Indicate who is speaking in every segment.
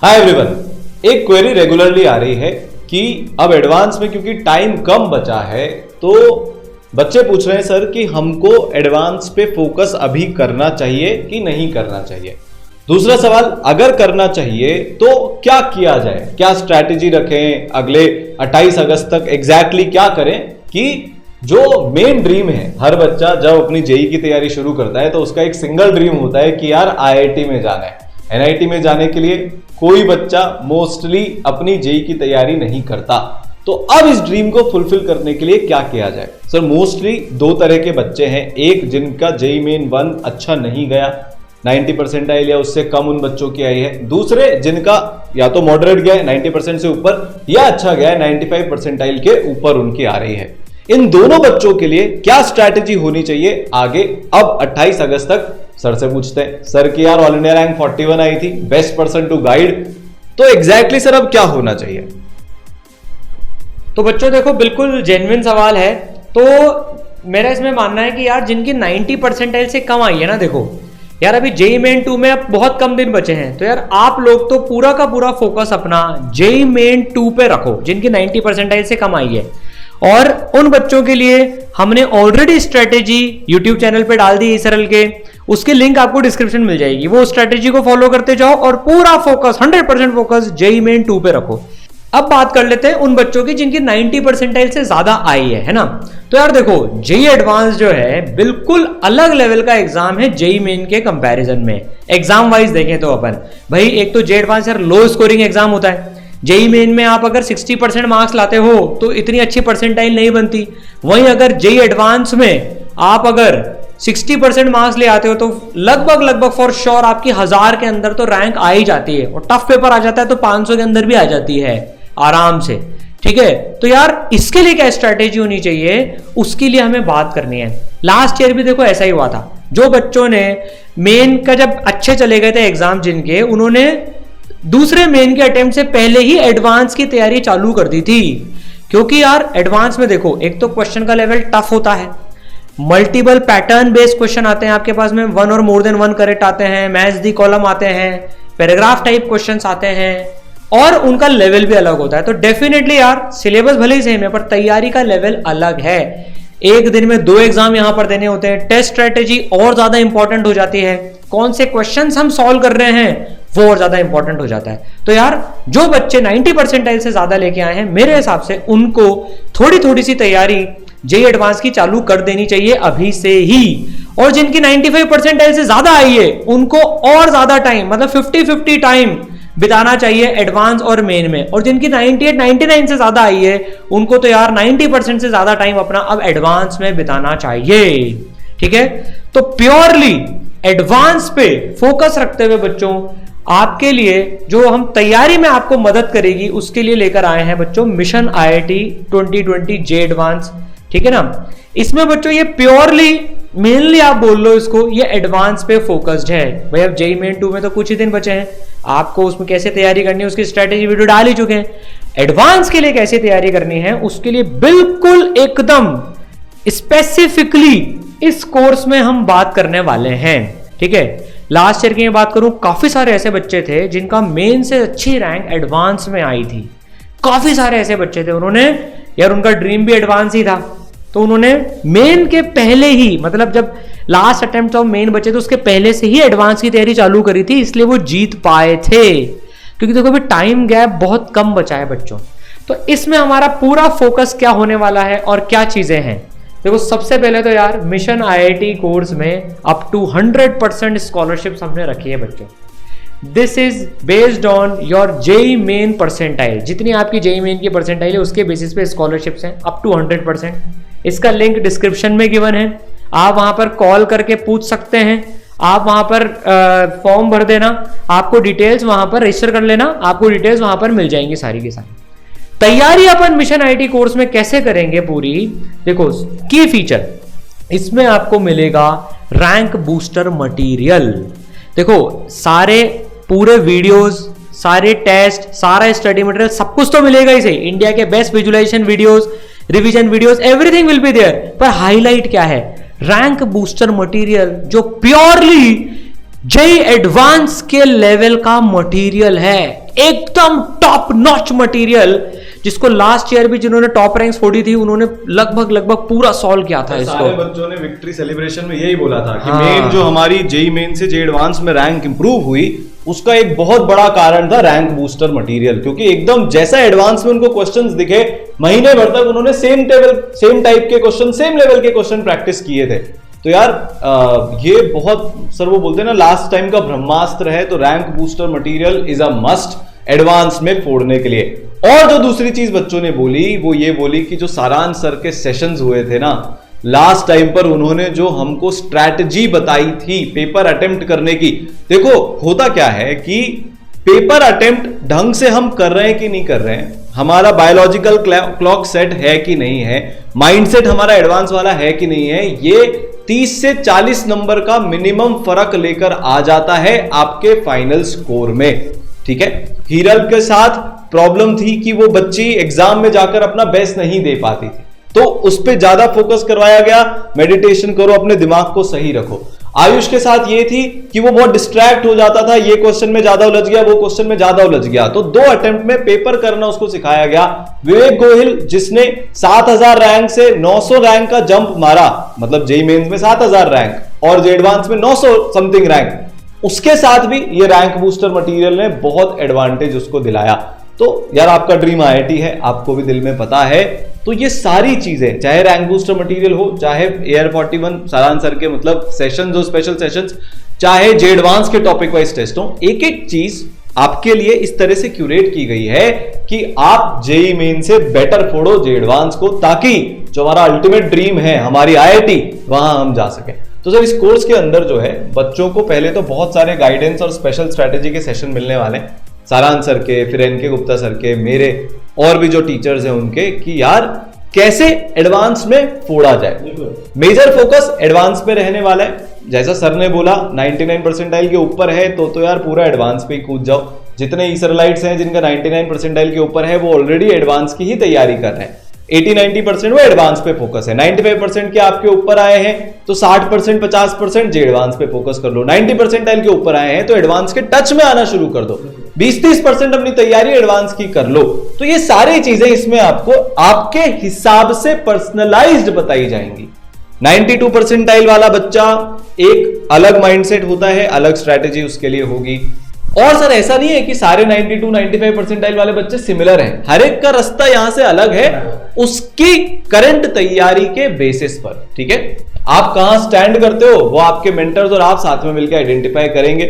Speaker 1: Hi everyone, एक query regularly आ रही है कि अब एडवांस में क्योंकि टाइम कम बचा है तो बच्चे पूछ रहे हैं सर कि हमको एडवांस पे फोकस अभी करना चाहिए कि नहीं करना चाहिए। दूसरा सवाल, अगर करना चाहिए तो क्या किया जाए, क्या स्ट्रैटेजी रखें, अगले 28 अगस्त तक एग्जैक्टली क्या करें कि जो मेन ड्रीम है, हर बच्चा जब अपनी जेई की तैयारी शुरू करता है तो उसका एक सिंगल ड्रीम होता है कि यार आईआईटी में जाना है। एनआईटी में जाने के लिए कोई बच्चा मोस्टली अपनी जेई की तैयारी नहीं करता, तो अब इस ड्रीम को फुलफिल करने के लिए क्या किया जाए। सर मोस्टली दो तरह के बच्चे हैं, एक जिनका जेई मेन 1 अच्छा नहीं गया, 90% या उससे कम उन बच्चों की आई है, दूसरे जिनका या तो मॉडरेट गया है 90% से ऊपर या अच्छा गया है 95% के ऊपर उनकी आ रही है। इन दोनों बच्चों के लिए क्या स्ट्रैटेजी होनी चाहिए आगे, अब 28 अगस्त तक सर से पूछते हैं। सर की यार ऑल इंडिया रैंक 41 आई थी, बेस्ट पर्सन टू गाइड, तो एग्जैक्टली सर अब क्या होना चाहिए?
Speaker 2: तो बच्चों देखो, बिल्कुल जेन्युइन सवाल है। तो मेरा इसमें मानना है कि यार जिनकी 90% से कम आई है ना, देखो यार अभी जेई मेन 2 में अब बहुत कम दिन बचे हैं, तो यार आप लोग तो पूरा का पूरा फोकस अपना जेई मेन 2 पे रखो जिनकी 90% से कम आई है। और उन बच्चों के लिए हमने ऑलरेडी स्ट्रेटेजी यूट्यूब चैनल पे डाल दी इसरल के, उसकी लिंक आपको डिस्क्रिप्शन मिल जाएगी। वो स्ट्रेटेजी को फॉलो करते जाओ और पूरा फोकस 100% फोकस जेई मेन 2 पे रखो। अब बात कर लेते हैं उन बच्चों की जिनकी 90% से ज्यादा आई है ना। तो यार देखो, जेई एडवांस जो है बिल्कुल अलग लेवल का एग्जाम है जेई मेन के कंपैरिजन में। एग्जाम वाइज देखें तो अपन भाई, एक तो जेई एडवांस यार लो स्कोरिंग एग्जाम होता है। जेई मेन में आप अगर 60% मार्क्स लाते हो तो इतनी अच्छी परसेंटाइल नहीं बनती। वहीं अगर जेई एडवांस में आप अगर 60% मार्क्स ले आते हो तो लगभग फॉर श्योर आपकी 1000 के अंदर तो रैंक आ ही जाती है, और टफ पेपर आ जाता है तो 500 के अंदर भी आ जाती है आराम से। ठीक है, तो यार इसके लिए क्या स्ट्रैटेजी होनी चाहिए, उसके लिए हमें बात करनी है। लास्ट ईयर भी देखो ऐसा ही हुआ था। जो बच्चों ने मेन का जब अच्छे चले गए थे एग्जाम जिनके, उन्होंने दूसरे मेन के अटेम्प्ट से पहले ही एडवांस की तैयारी चालू कर दी थी। क्योंकि यार एडवांस में देखो, एक तो क्वेश्चन का लेवल टफ होता है, मल्टीपल पैटर्न बेस्ड क्वेश्चन आते हैं आपके पास में, 1 और मोर देन 1 करेक्ट आते हैं, मैच दी कॉलम आते हैं, पैराग्राफ टाइप क्वेश्चंस आते हैं, और उनका लेवल भी अलग होता है। तो डेफिनेटली यार सिलेबस भले ही सेम है पर तैयारी का लेवल अलग है। एक दिन में 2 एग्जाम यहां पर देने होते हैं, टेस्ट स्ट्रेटेजी और ज्यादा इंपॉर्टेंट हो जाती है, कौन से क्वेश्चंस हम सॉल्व कर रहे हैं वो और ज्यादा इंपॉर्टेंट हो जाता है। तो यार जो बच्चे 90% से ज्यादा लेके आए हैं, मेरे हिसाब से उनको थोड़ी सी तैयारी जेई एडवांस की चालू कर देनी चाहिए अभी से ही। और जिनकी 95% से ज्यादा आई है उनको और ज्यादा टाइम, मतलब 50-50 टाइम बिताना चाहिए एडवांस और मेन में। और जिनकी 98-99 से ज्यादा आई है उनको तो यार 90% से ज्यादा टाइम अपना अब एडवांस में बिताना चाहिए। ठीक है, तो प्योरली एडवांस पे फोकस रखते हुए बच्चों, आपके लिए जो हम तैयारी में आपको मदद करेगी उसके लिए लेकर आए हैं बच्चों मिशन आईआईटी 2020 जे एडवांस। ठीक है ना, इसमें बच्चों ये प्योरली मेनली आप बोल लो इसको, ये एडवांस पे फोकस्ड है। भाई अब जेई मेन 2 में तो कुछ ही दिन बचे हैं, आपको उसमें कैसे तैयारी करनी है उसकी स्ट्रेटेजी वीडियो डाल ही चुके हैं। एडवांस के लिए कैसे तैयारी करनी है उसके लिए बिल्कुल एकदम स्पेसिफिकली इस कोर्स में हम बात करने वाले हैं। ठीक है, लास्ट ईयर की मैं बात करूं, काफी सारे ऐसे बच्चे थे जिनका मेन से अच्छी रैंक एडवांस में आई थी। काफी सारे ऐसे बच्चे थे, उन्होंने यार उनका ड्रीम भी एडवांस ही था, तो उन्होंने मेन के पहले ही, मतलब जब लास्ट अटेम्प्ट ऑफ मेन बचे तो उसके पहले से ही एडवांस की तैयारी चालू करी थी, इसलिए वो जीत पाए थे। क्योंकि देखो अभी टाइम गैप बहुत कम बचा है बच्चों। तो इसमें हमारा पूरा फोकस क्या होने वाला है और क्या चीजें हैं, देखो सबसे पहले तो यार मिशन आईआईटी कोर्स में अप टू 100% स्कॉलरशिप हमने रखी है बच्चों। This is based on your JEE main percentile, जितनी आपकी जेई मेन की परसेंटाइल है उसके बेसिस पे स्कॉलरशिप्स हैं अप टू 100%। इसका लिंक डिस्क्रिप्शन में गिवन है, आप वहां पर कॉल करके पूछ सकते हैं, आप वहां पर फॉर्म भर देना, आपको डिटेल्स वहां पर रजिस्टर कर लेना, आपको डिटेल्स वहां पर मिल जाएंगी सारी की सारी। तैयारी अपन मिशन आईआईटी कोर्स में कैसे करेंगे पूरी, देखो की फीचर इसमें आपको मिलेगा रैंक बूस्टर मटेरियल। देखो सारे पूरे वीडियोस, सारे टेस्ट, सारा स्टडी मटेरियल सब कुछ तो मिलेगा ही सही, इंडिया के best visualization videos, revision videos, everything will be there. पर हाईलाइट क्या है, रैंक बूस्टर मटेरियल जो प्योरली जेई एडवांस के लेवल का मटेरियल है, एकदम टॉप नॉच मटेरियल, जिसको लास्ट ईयर भी जिन्होंने टॉप रैंक्स फोड़ी थी उन्होंने लगभग पूरा सॉल्व किया था इसको।
Speaker 1: सारे बच्चों ने विक्ट्री सेलिब्रेशन में यही बोला था कि मेन जो हमारी जेई मेन से जेई एडवांस में रैंक इंप्रूव हुई उसका एक बहुत बड़ा कारण था रैंक बूस्टर मटेरियल, क्योंकि एकदम जैसा एडवांस में उनको क्वेश्चंस दिखे महीने भर तक उन्होंने सेम टाइप के क्वेश्चन, सेम लेवल के क्वेश्चन प्रैक्टिस किए थे। तो यार ये बहुत सर वो बोलते हैं ना लास्ट टाइम का ब्रह्मास्त्र है, तो rank booster material is a must advance में फोड़ने के लिए। और जो दूसरी चीज बच्चों ने बोली वो ये बोली कि जो सारांश सर के सेशंस हुए थे ना लास्ट टाइम पर, उन्होंने जो हमको स्ट्रैटेजी बताई थी पेपर अटेम्प्ट करने की, देखो होता क्या है कि पेपर अटेम्प्ट ढंग से हम कर रहे हैं कि नहीं कर रहे हैं, हमारा बायोलॉजिकल क्लॉक सेट है कि नहीं है, माइंडसेट हमारा एडवांस वाला है कि नहीं है, ये 30 से 40 नंबर का मिनिमम फर्क लेकर आ जाता है आपके फाइनल स्कोर में। ठीक है, हीरल के साथ प्रॉब्लम थी कि वो बच्ची एग्जाम में जाकर अपना बेस्ट नहीं दे पाती थी, तो उस पर ज्यादा फोकस करवाया गया, मेडिटेशन करो, अपने दिमाग को सही रखो। आयुष के साथ ये थी कि वो बहुत डिस्ट्रैक्ट हो जाता था, ये क्वेश्चन में ज्यादा उलझ गया, वो क्वेश्चन में ज्यादा उलझ गया, तो 2 अटेम्प्ट में पेपर करना उसको सिखाया गया। विवेक गोहिल जिसने 7000 रैंक से 900 रैंक का जंप मारा, मतलब जेई मेंस में 7000 रैंक और जे एडवांस में 900 समथिंग रैंक, उसके साथ भी ये रैंक बूस्टर मटेरियल ने बहुत एडवांटेज उसको दिलाया। तो यार आपका ड्रीम आईआईटी है, आपको भी दिल में पता है, तो ये सारी चीजें चाहे रैंक बूस्टर मटेरियल हो, चाहे एयर 41 सारांश सर के मतलब सेशन हो, स्पेशल सेशंस, चाहे जे एडवांस के टॉपिक वाइज टेस्ट हो, एक एक चीज आपके लिए इस तरह से क्यूरेट की गई है कि आप जेई मेन से बेटर फोड़ो जे एडवांस को, ताकि जो हमारा अल्टीमेट ड्रीम है हमारी आईआईटी, वहां हम जा सके। तो सर इस कोर्स के अंदर जो है बच्चों को पहले तो बहुत सारे गाइडेंस और स्पेशल स्ट्रेटेजी के सेशन मिलने वाले हैं, सारांश सर के, फिर एनके गुप्ता सर के, मेरे और भी जो टीचर्स हैं उनके, कि यार कैसे एडवांस में फोड़ा जाए। मेजर फोकस एडवांस पे रहने वाला है, जैसा सर ने बोला 99 परसेंटाइल के ऊपर है तो यार पूरा एडवांस पे ही कूद जाओ। जितने ईसराइट्स हैं जिनका 99 परसेंटाइल के ऊपर है वो ऑलरेडी एडवांस की ही तैयारी कर रहे हैं, 80-90% वो एडवांस पे फोकस है। 95% के आपके ऊपर आए हैं तो 60% 50% जे एडवांस पे फोकस कर लो। 90 परसेंटाइल के ऊपर आए हैं तो एडवांस के टच में आना शुरू कर दो। 20-30% अपनी तैयारी एडवांस की कर लो। तो ये सारी चीजें इसमें आपको आपके हिसाब से पर्सनलाइज्ड बताई जाएंगी। 92 परसेंटाइल वाला बच्चा एक अलग माइंडसेट होता है, अलग स्ट्रैटेजी उसके लिए होगी। और सर ऐसा नहीं है कि सारे 92-95 परसेंटाइल वाले बच्चे सिमिलर हैं, हर एक का रास्ता यहां से अलग है उसकी करंट तैयारी के बेसिस पर। ठीक है, आप कहां स्टैंड करते हो वो आपके मेंटर्स और आप साथ में मिलकर आइडेंटिफाई करेंगे।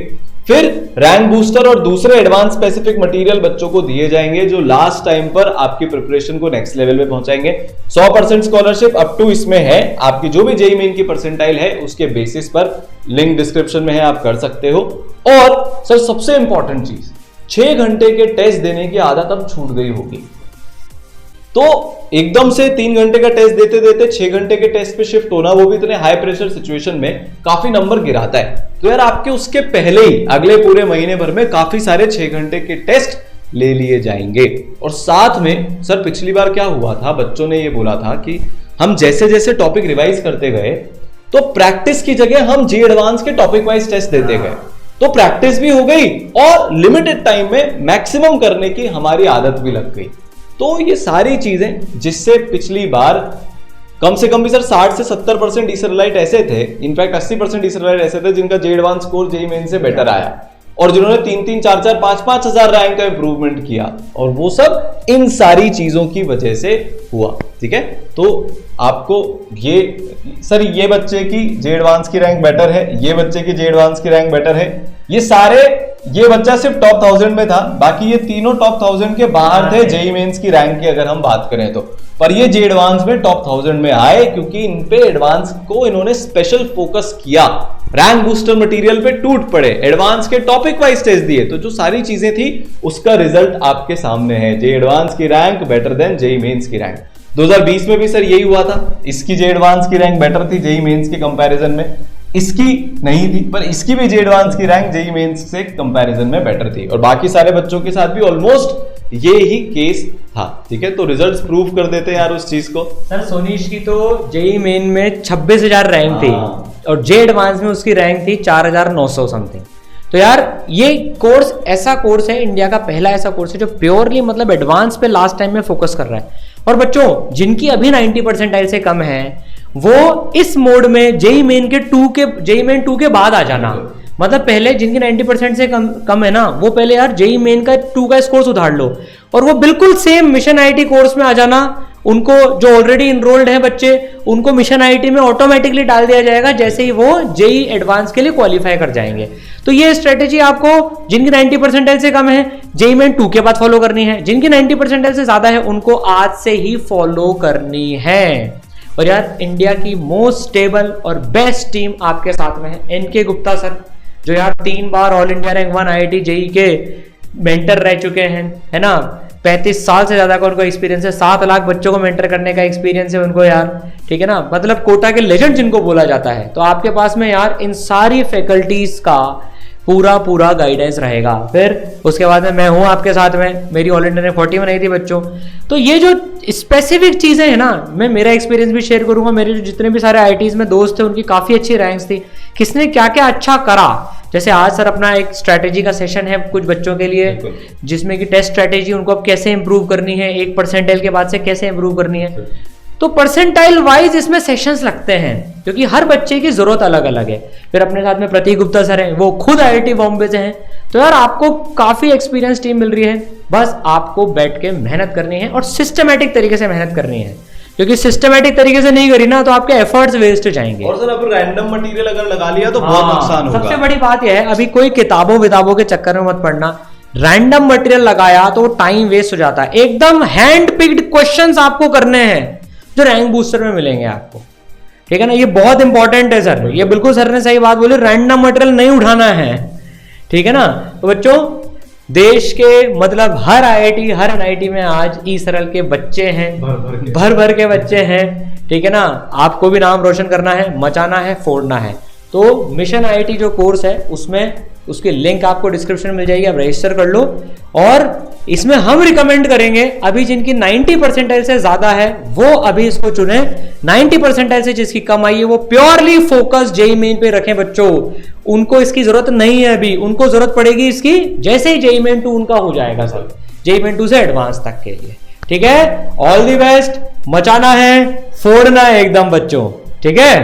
Speaker 1: फिर रैंक बूस्टर और दूसरे एडवांस स्पेसिफिक मटेरियल बच्चों को दिए जाएंगे जो लास्ट टाइम पर आपकी प्रिपरेशन को नेक्स्ट लेवल पे पहुंचाएंगे। 100% स्कॉलरशिप अप टू इसमें है, आपकी जो भी जेईई मेन की परसेंटाइल है उसके बेसिस पर, लिंक डिस्क्रिप्शन में है, आप कर सकते हो। और सर सबसे इंपॉर्टेंट चीज, 6 घंटे के टेस्ट देने की आदत अब छूट गई होगी, तो एकदम से 3 घंटे का टेस्ट देते देते 6 घंटे के टेस्ट पे शिफ्ट होना, वो भी इतने हाई प्रेशर सिचुएशन में, काफी नंबर गिराता है। तो यार आपके उसके पहले ही अगले पूरे महीने भर में काफी सारे 6 घंटे के टेस्ट ले लिए जाएंगे। और साथ में सर पिछली बार क्या हुआ था, बच्चों ने ये बोला था कि हम जैसे जैसे टॉपिक रिवाइज करते गए तो प्रैक्टिस की जगह हम जे एडवांस के टॉपिक वाइज टेस्ट देते गए, तो प्रैक्टिस भी हो गई और लिमिटेड टाइम में मैक्सिमम करने की हमारी आदत भी लग गई। तो ये सारी चीजें जिससे पिछली बार कम से कम भी सर 60 से 70% इसराइलाइट ऐसे थे, इनफैक्ट 80% इसराइलाइट ऐसे थे जिनका जे एडवांस स्कोर जेईई मेन से बेटर आया, और जिन्होंने 3-3, 4-4, 5-5 हजार रैंक का इंप्रूवमेंट किया, और वो सब इन सारी चीजों की वजह से हुआ। ठीक है, तो आपको ये सर ये बच्चे की जे एडवांस की रैंक बेटर है, ये बच्चे की जे एडवांस की रैंक बेटर है, ये बच्चा सिर्फ टॉप 1000 में था, बाकी ये तीनों टॉप 1000 के बाहर थे जेईई मेंस की रैंक की अगर हम बात करें तो, पर ये जे एडवांस में टॉप 1000 में आए क्योंकि इन पे एडवांस को इन्होंने स्पेशल फोकस किया, रैंक बूस्टर मटेरियल पे टूट पड़े, एडवांस के टॉपिक वाइज टेस्ट दिए, तो जो सारी चीजें थी उसका रिजल्ट आपके सामने है। जे एडवांस की rank better than JEE mains की रैंक। 2020 में भी सर यही हुआ था, इसकी जे एडवांस की रैंक बेटर थी जेईई मेंस के कंपैरिजन में, इसकी नहीं थी, पर इसकी भी जे एडवांस की रैंक जेईई मेंस से कंपैरिजन में बेटर थी, और बाकी सारे बच्चों के साथ भी ऑलमोस्ट ये ही केस था। ठीक है, तो रिजल्ट्स प्रूव कर देते हैं यार उस चीज को।
Speaker 2: सर सोनीश की तो जेईई मेन में 26,000 रैंक थी, और जे एडवांस में उसकी रैंक थी 4900 समथिंग। तो यार ये कोर्स ऐसा कोर्स है, इंडिया का पहला ऐसा कोर्स है जो प्योरली मतलब एडवांस पे लास्ट टाइम में फोकस कर रहा है। और बच्चों जिनकी अभी 90 परसेंटाइल से कम है वो इस मोड में जेई मेन 2 के बाद आ जाना। मतलब पहले जिनकी 90% से कम है ना, वो पहले यार जेई मेन का 2 का स्कोर सुधार लो और वो बिल्कुल सेम मिशन आईटी कोर्स में आ जाना। उनको जो ऑलरेडी इनरोल्ड है बच्चे, उनको मिशन आईटी में ऑटोमेटिकली डाल दिया जाएगा जैसे ही वो जेई एडवांस के लिए क्वालिफाई कर जाएंगे। तो ये स्ट्रेटेजी आपको जिनकी 90 परसेंटाइल से कम है जेई मेन 2 के बाद फॉलो करनी है, जिनकी 90 परसेंटाइल से ज्यादा है उनको आज से ही फॉलो करनी है। और यार इंडिया की मोस्ट स्टेबल और बेस्ट टीम आपके साथ में है, एनके गुप्ता सर, जो यार 3 बार all India rank 1 IIT JEE के मेंटर रह चुके हैं, है ना। 35 साल से ज्यादा का उनको एक्सपीरियंस है, 7 लाख बच्चों को मेंटर करने का एक्सपीरियंस है उनको यार, ठीक है ना। मतलब कोटा के लेजेंड जिनको बोला जाता है। तो आपके पास में यार इन सारी फैकल्टीज का पूरा गाइडेंस रहेगा। फिर उसके बाद में मैं हूं आपके साथ में, मेरी ऑल इंडिया रैंक 40 में नहीं थी बच्चों। तो ये जो स्पेसिफिक चीजें हैं ना, मैं मेरा एक्सपीरियंस भी शेयर करूंगा। मेरे जो जितने भी सारे आईआईटीज में दोस्त थे उनकी काफी अच्छी रैंक्स थी, किसने क्या क्या अच्छा करा। जैसे आज सर अपना एक स्ट्रैटेजी का सेशन है कुछ बच्चों के लिए, जिसमें कि टेस्ट स्ट्रैटेजी उनको अब कैसे इंप्रूव करनी है, 1 परसेंटाइल के बाद से कैसे इंप्रूव करनी है। तो परसेंटाइल वाइज इसमें सेशंस लगते हैं क्योंकि हर बच्चे की जरूरत अलग अलग है। फिर अपने साथ में प्रतीक गुप्ता सर हैं, वो खुद आईआईटी बॉम्बे से हैं। तो यार आपको काफी एक्सपीरियंस टीम मिल रही है, बस आपको बैठ के मेहनत करनी है और सिस्टमेटिक तरीके से मेहनत करनी है, क्योंकि सिस्टमेटिक तरीके से नहीं करी ना तो आपके एफर्ट्स वेस्ट जाएंगे।
Speaker 1: और सर अब रैंडम मटेरियल अगर लगा लिया तो बहुत नुकसान होगा।
Speaker 2: सबसे बड़ी बात यह है, अभी कोई किताबों के चक्कर में मत पड़ना। रैंडम मटेरियल लगाया तो टाइम वेस्ट हो जाता है। एकदम हैंड पिक्ड क्वेश्चंस आपको करने हैं जो रैंक बूस्टर में मिलेंगे आपको, ठीक है ना। ये बहुत इंपॉर्टेंट है सर, ये बिल्कुल सर ने सही बात बोली, रैंडम मटेरियल नहीं उठाना है, ठीक है ना। तो बच्चों देश के मतलब हर आईआईटी हर एनआईटी में आज ई सरल के बच्चे हैं, भर के बच्चे हैं, ठीक है ना। आपको भी नाम रोशन करना है, मचाना है, फोड़ना है। तो मिशन आईआईटी जो कोर्स है उसमें उसकी लिंक आपको डिस्क्रिप्शन में मिल जाएगी, आप रजिस्टर कर लो। और इसमें हम रिकमेंड करेंगे अभी जिनकी 90 परसेंटाइल से ज्यादा है वो अभी इसको चुने, 90 परसेंटाइल से जिसकी कम आई है वो प्योरली फोकस जेई मेन पे रखें बच्चों। उनको इसकी जरूरत नहीं है अभी, उनको जरूरत पड़ेगी इसकी जैसे ही जेई मेन 2 उनका हो जाएगा सर, जेई मेन 2 से एडवांस तक के लिए, ठीक है। ऑल द बेस्ट, मचाना है, फोड़ना है एकदम बच्चों, ठीक है।